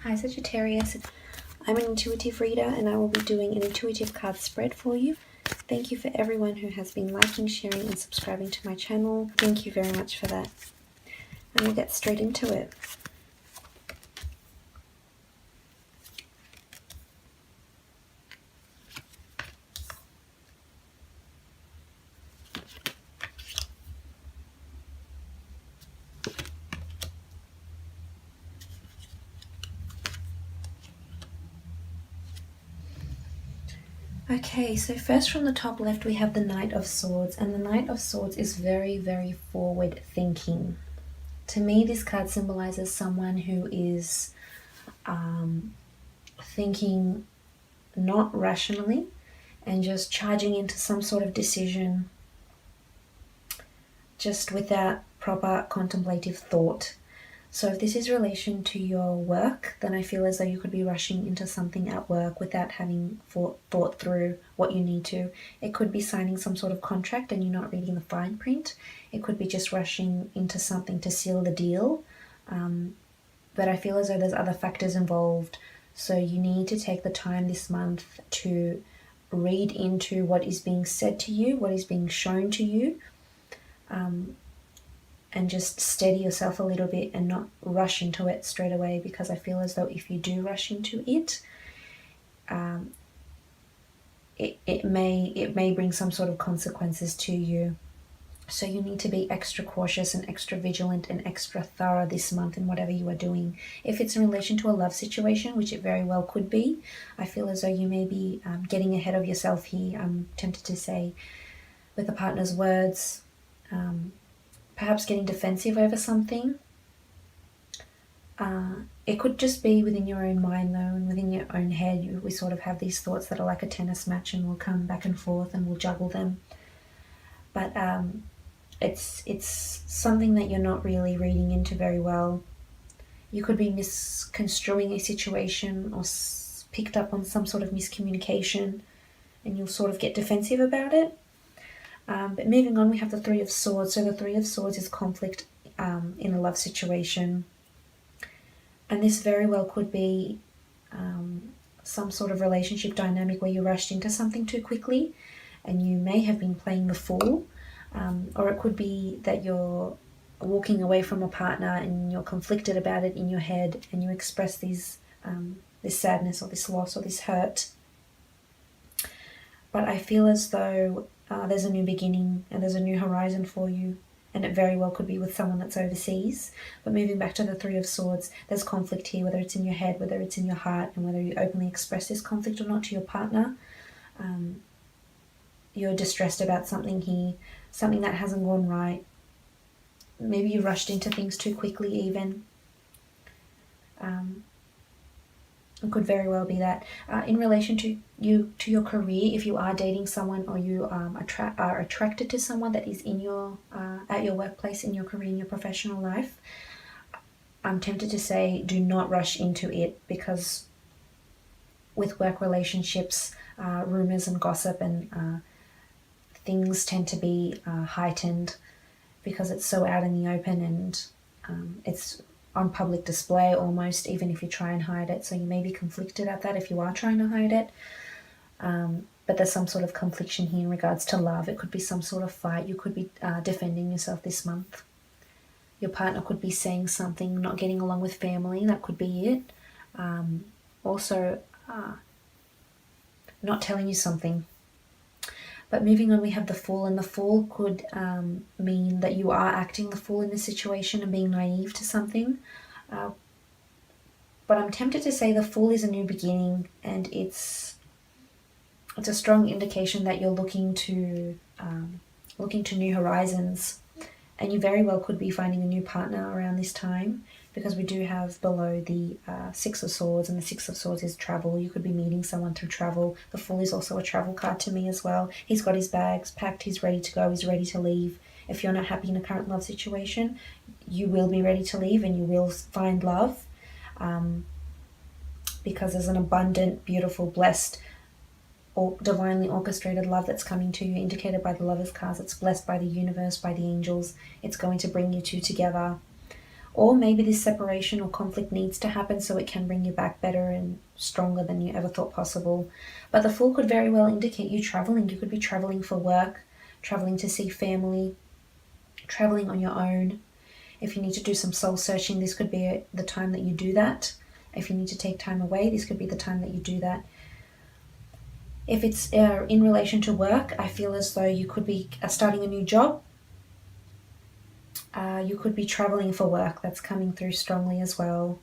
Hi Sagittarius, I'm an intuitive reader and I will be doing an intuitive card spread for you. Thank you for everyone who has been liking, sharing and subscribing to my channel. Thank you very much for that. And we'll get straight into it. Okay, so first from the top left we have the Knight of Swords, and the Knight of Swords is very, very forward thinking. To me, this card symbolizes someone who is thinking not rationally and just charging into some sort of decision just without proper contemplative thought. So if this is relation to your work, then I feel as though you could be rushing into something at work without having thought through what you need to. It could be signing some sort of contract and you're not reading the fine print. It could be just rushing into something to seal the deal. But I feel as though there's other factors involved. So you need to take the time this month to read into what is being said to you, what is being shown to you, and just steady yourself a little bit and not rush into it straight away, because I feel as though if you do rush into it, it may bring some sort of consequences to you. So you need to be extra cautious and extra vigilant and extra thorough this month in whatever you are doing. If it's in relation to a love situation, which it very well could be, I feel as though you may be getting ahead of yourself here, I'm tempted to say, with a partner's words, perhaps getting defensive over something. It could just be within your own mind though, and within your own head. We sort of have these thoughts that are like a tennis match and we'll come back and forth and we'll juggle them. But it's something that you're not really reading into very well. You could be misconstruing a situation or picked up on some sort of miscommunication and you'll sort of get defensive about it. But moving on, we have the Three of Swords. So the Three of Swords is conflict in a love situation. And this very well could be some sort of relationship dynamic where you rushed into something too quickly and you may have been playing the fool. Or it could be that you're walking away from a partner and you're conflicted about it in your head and you express this sadness or this loss or this hurt. But I feel as though there's a new beginning and there's a new horizon for you, and it very well could be with someone that's overseas. But moving back to the Three of Swords, there's conflict here, whether it's in your head, whether it's in your heart, and whether you openly express this conflict or not to your partner. You're distressed about something here, something that hasn't gone right. Maybe you rushed into things too quickly even. It could very well be that. In relation to your career, if you are dating someone or you are attracted to someone that is in your at your workplace, in your career, in your professional life, I'm tempted to say do not rush into it, because with work relationships, rumors and gossip and things tend to be heightened because it's so out in the open and it's on public display almost, even if you try and hide it. So you may be conflicted at that if you are trying to hide it. But there's some sort of confliction here in regards to love. It could be some sort of fight. You could be defending yourself this month. Your partner could be saying something, not getting along with family. That could be it. Also, not telling you something. But moving on, we have the Fool, and the Fool could mean that you are acting the fool in this situation and being naive to something. But I'm tempted to say the Fool is a new beginning, and it's a strong indication that you're looking to new horizons, and you very well could be finding a new partner around this time, because we do have below the Six of Swords, and the Six of Swords is travel. You could be meeting someone through travel. The Fool is also a travel card to me as well. He's got his bags packed, he's ready to go, he's ready to leave. If you're not happy in a current love situation, you will be ready to leave and you will find love, because there's an abundant, beautiful, blessed, or divinely orchestrated love that's coming to you, indicated by the Lovers cards. It's blessed by the universe, by the angels. It's going to bring you two together. Or maybe this separation or conflict needs to happen so it can bring you back better and stronger than you ever thought possible. But the Fool could very well indicate you traveling. You could be traveling for work, traveling to see family, traveling on your own. If you need to do some soul searching, this could be the time that you do that. If you need to take time away, this could be the time that you do that. If it's in relation to work, I feel as though you could be starting a new job. You could be traveling for work. That's coming through strongly as well.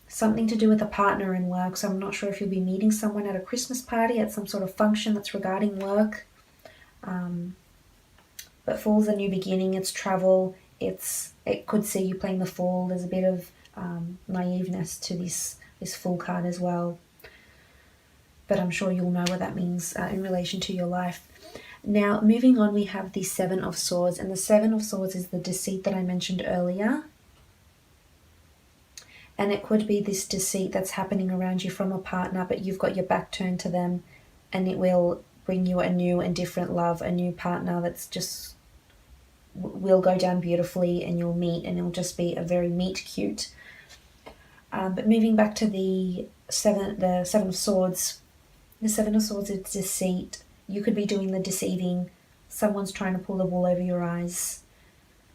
Something to do with a partner in work. So I'm not sure if you'll be meeting someone at a Christmas party, at some sort of function that's regarding work. But Fool's a new beginning. It's travel. It could see you playing the Fool. There's a bit of naiveness to this Fool card as well. But I'm sure you'll know what that means in relation to your life. Now, moving on, we have the Seven of Swords. And the Seven of Swords is the deceit that I mentioned earlier. And it could be this deceit that's happening around you from a partner, but you've got your back turned to them, and it will bring you a new and different love, a new partner that's just will go down beautifully, and you'll meet, and it'll just be a very meet cute. But moving back to the Seven of Swords, the Seven of Swords is deceit. You could be doing the deceiving. Someone's trying to pull the wool over your eyes.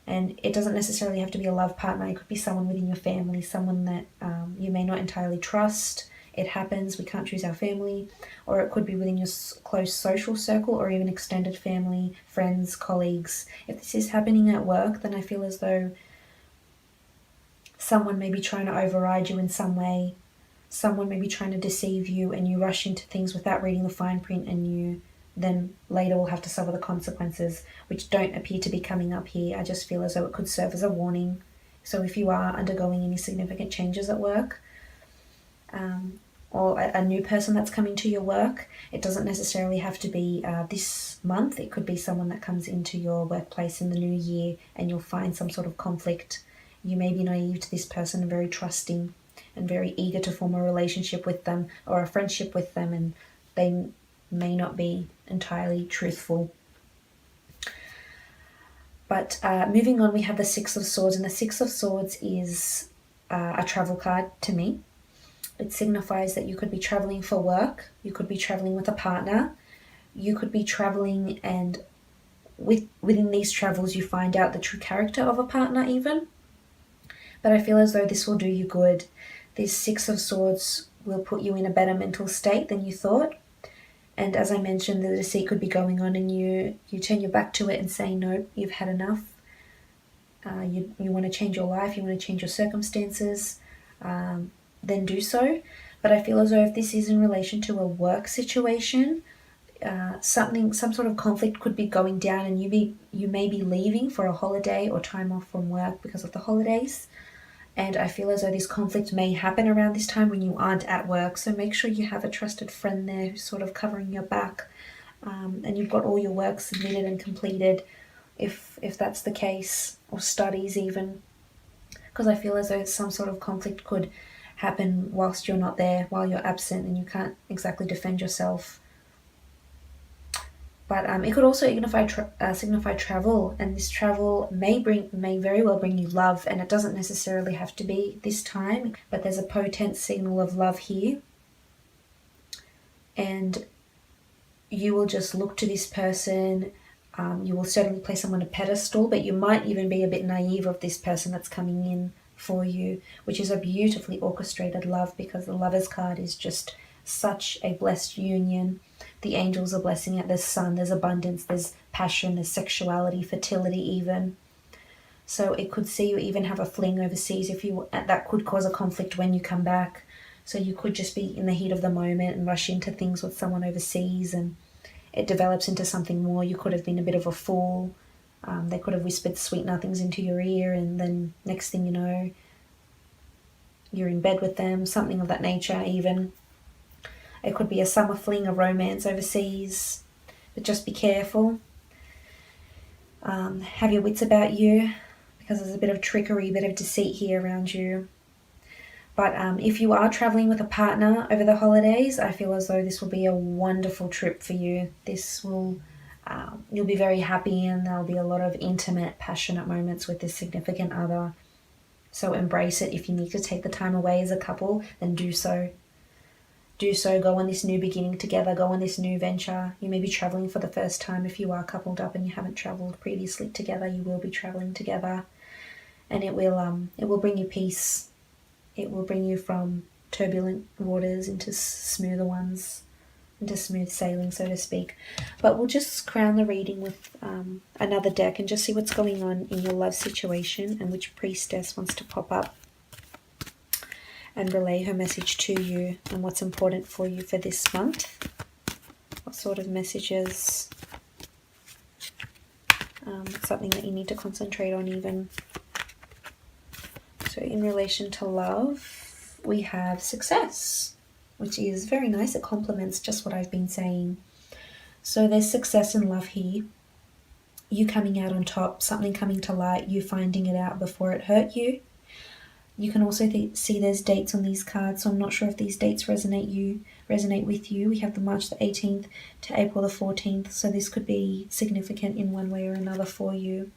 And it doesn't necessarily have to be a love partner. It could be someone within your family, someone that you may not entirely trust. It happens. We can't choose our family. Or it could be within your close social circle, or even extended family, friends, colleagues. If this is happening at work, then I feel as though someone may be trying to override you in some way. Someone may be trying to deceive you, and you rush into things without reading the fine print, and you then later will have to suffer the consequences, which don't appear to be coming up here. I just feel as though it could serve as a warning. So if you are undergoing any significant changes at work, or a new person that's coming to your work, it doesn't necessarily have to be this month. It could be someone that comes into your workplace in the new year, and you'll find some sort of conflict. You may be naive to this person and very trusting and very eager to form a relationship with them or a friendship with them, and they may not be entirely truthful. But moving on, we have the Six of Swords, and the Six of Swords is a travel card to me. It signifies that you could be traveling for work, you could be traveling with a partner, you could be traveling, and within these travels you find out the true character of a partner even. But I feel as though this will do you good. This Six of Swords will put you in a better mental state than you thought. And as I mentioned, the deceit could be going on, and you turn your back to it and say, no, you've had enough. You want to change your life, you want to change your circumstances, then do so. But I feel as though if this is in relation to a work situation, some sort of conflict could be going down, and you may be leaving for a holiday or time off from work because of the holidays. And I feel as though this conflict may happen around this time when you aren't at work. So make sure you have a trusted friend there who's sort of covering your back, and you've got all your work submitted and completed, if that's the case, or studies even. Because I feel as though some sort of conflict could happen whilst you're not there, while you're absent, and you can't exactly defend yourself. But it could also signify travel, and this travel may very well bring you love, and it doesn't necessarily have to be this time, but there's a potent signal of love here. And you will just look to this person. You will certainly place them on a pedestal, but you might even be a bit naive of this person that's coming in for you, which is a beautifully orchestrated love, because the Lover's card is just such a blessed union. The angels are blessing it. There's sun, there's abundance, there's passion, there's sexuality, fertility even. So it could see you even have a fling overseas that could cause a conflict when you come back. So you could just be in the heat of the moment and rush into things with someone overseas, and it develops into something more. You could have been a bit of a fool. They could have whispered sweet nothings into your ear, and then next thing you know, you're in bed with them, something of that nature even. It could be a summer fling, a romance overseas, but just be careful. Have your wits about you, because there's a bit of trickery, a bit of deceit here around you. But if you are traveling with a partner over the holidays, I feel as though this will be a wonderful trip for you. This will You'll be very happy, and there'll be a lot of intimate, passionate moments with this significant other. So embrace it. If you need to take the time away as a couple, then do so. Do so. Go on this new beginning together. Go on this new venture. You may be traveling for the first time. If you are coupled up and you haven't traveled previously together, you will be traveling together, and it will bring you peace. It will bring you from turbulent waters into smoother ones, into smooth sailing, so to speak. But we'll just crown the reading with another deck and just see what's going on in your love situation and which priestess wants to pop up and relay her message to you and what's important for you for this month. What sort of messages, something that you need to concentrate on even. So in relation to love, we have success, which is very nice. It complements just what I've been saying. So there's success in love here. You coming out on top, something coming to light, you finding it out before it hurt you. You can also see there's dates on these cards, so I'm not sure if these dates resonate with you. We have the March the 18th to April the 14th, so this could be significant in one way or another for you.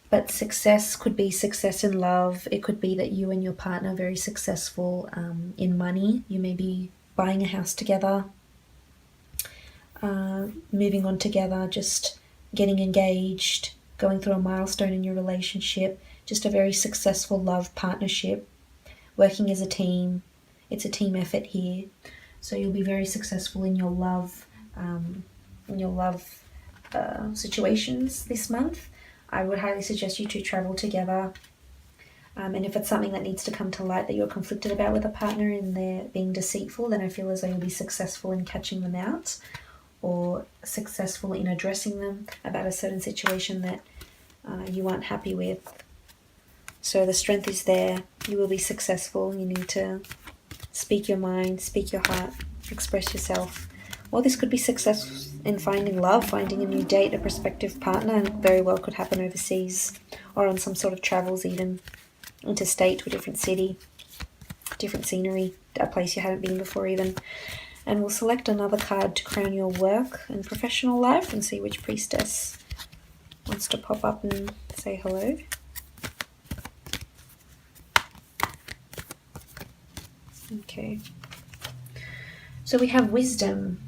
But success could be success in love. It could be that you and your partner are very successful in money. You may be buying a house together, moving on together, just getting engaged, going through a milestone in your relationship, just a very successful love partnership, working as a team. It's a team effort here. So you'll be very successful in your love, situations this month. I would highly suggest you two travel together. And if it's something that needs to come to light that you're conflicted about with a partner and they're being deceitful, then I feel as though you'll be successful in catching them out or successful in addressing them about a certain situation that you aren't happy with. So the strength is there. You will be successful. You need to speak your mind, speak your heart, express yourself. Or this could be success in finding love, finding a new date, a prospective partner, and very well could happen overseas or on some sort of travels, even interstate to a different city, different scenery, a place you haven't been before even. And we'll select another card to crown your work and professional life and see which priestess wants to pop up and say hello. Okay. So we have wisdom.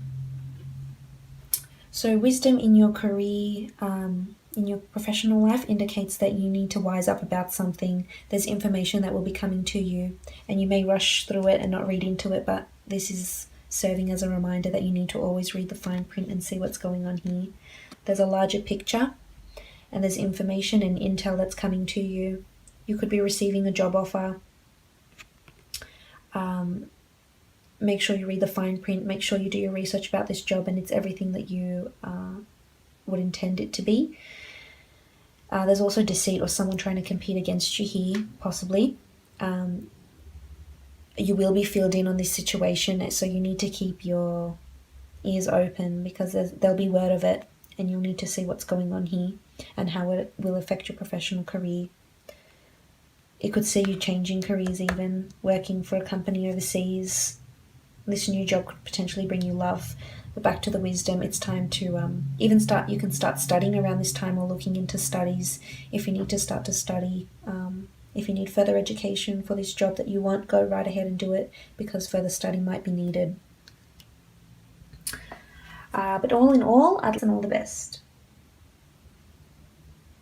So wisdom in your career, in your professional life indicates that you need to wise up about something. There's information that will be coming to you and you may rush through it and not read into it, but this is serving as a reminder that you need to always read the fine print and see what's going on here. There's a larger picture and there's information and intel that's coming to you. You could be receiving a job offer. Make sure you read the fine print, make sure you do your research about this job and it's everything that you would intend it to be. There's also deceit or someone trying to compete against you here, possibly. You will be filled in on this situation, so you need to keep your ears open because there'll be word of it and you'll need to see what's going on here and how it will affect your professional career. It could see you changing careers even, working for a company overseas. This new job could potentially bring you love. But back to the wisdom, it's time to you can start studying around this time or looking into studies. If you need to start to study, if you need further education for this job that you want, go right ahead and do it because further study might be needed. But all in all, I'd listen all the best.